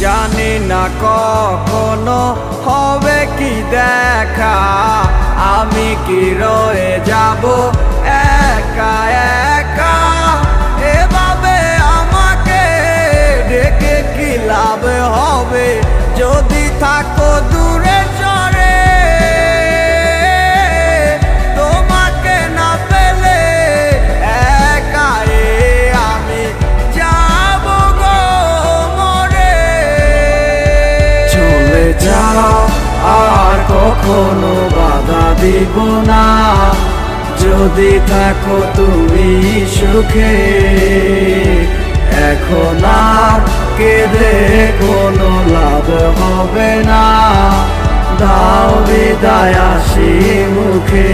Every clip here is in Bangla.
জানি না কখনো হবে কি দেখা, আমি কি রয়ে যাব একা একা। এভাবে আমাকে ডেকে কি লাভ হবে যদি থাকো দূরে চরে। তোমাকে না পেলে একা আমি যাব গো মরে। চলে যাও আর কখনো বাধা দিব না, যদি থাকো তুমি সুখে। এখন আর কেঁদে কোনো লাভ হবে না, দাও বিদায় হাসি মুখে।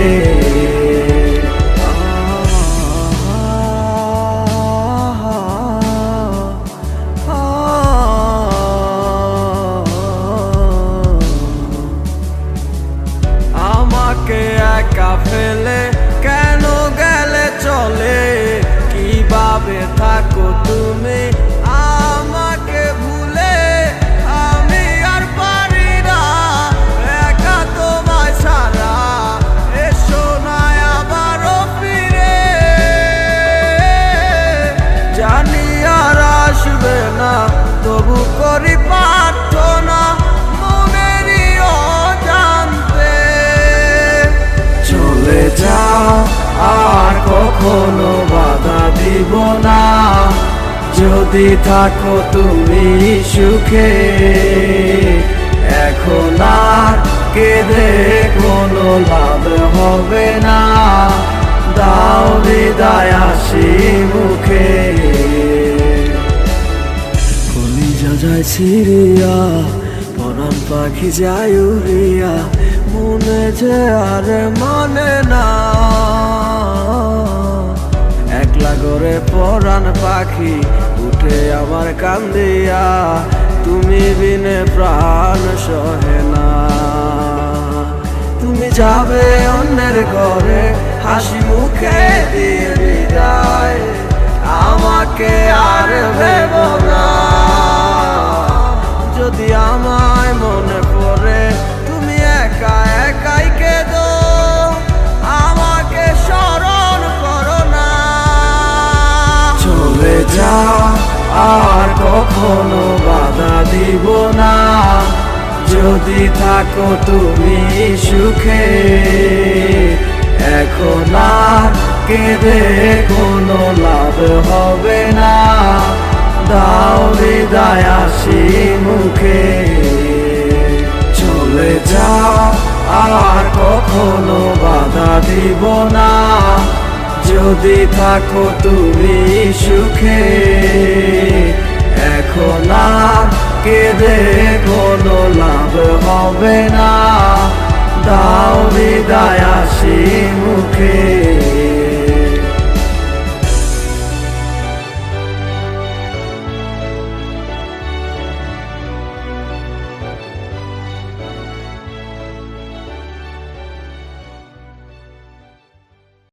আমাকে একা ফেলে কেন গেলে চলে, কিভাবে থাকো তুমি আমাকে ভুলে। আমি আর পারি না একা তোমায় ছাড়া, এসো না আবারও ফিরে। জানি আর আসবে না তবু করি প্রার্থনা মনেরই অজান্তে। চলে যাও আর কখনো বাধা দিব না, যদি থাকো তুমি সুখে। এখন আর কেঁদে কোনো লাভ হবে না, দাও বিদায় হাসি মুখে। কলিজা যায় ছিড়িয়া, পরাণ পাখি যায় উড়িয়া, মনে যে আর মানে না। একলা করে পরাণ পাখি উঠে আমার কান্দিয়া, তুমি বিনে প্রাণ সহে না। তুমি যাবে অন্যের ঘরে হাসি মুখে দিয়ে বিদায়, আমাকে আর ভেব না। যদি আমায় মনে পড়ে তুমি একা একাই কেঁদো, আমাকে স্মরণ করো না। চলে যাও আর কখনো বাধা দিব না, যদি থাকো তুমি সুখে। এখন আর কেঁদে কোনো লাভ হবে না, দাও বিদায় হাসি মুখে। চলে যাও আর কখনো বাধা দিব না, যদি থাকো তুমি সুখে। এখন আর কেঁদে কোনো লাভ হবে না, দাও বিদায় হাসি মুখে।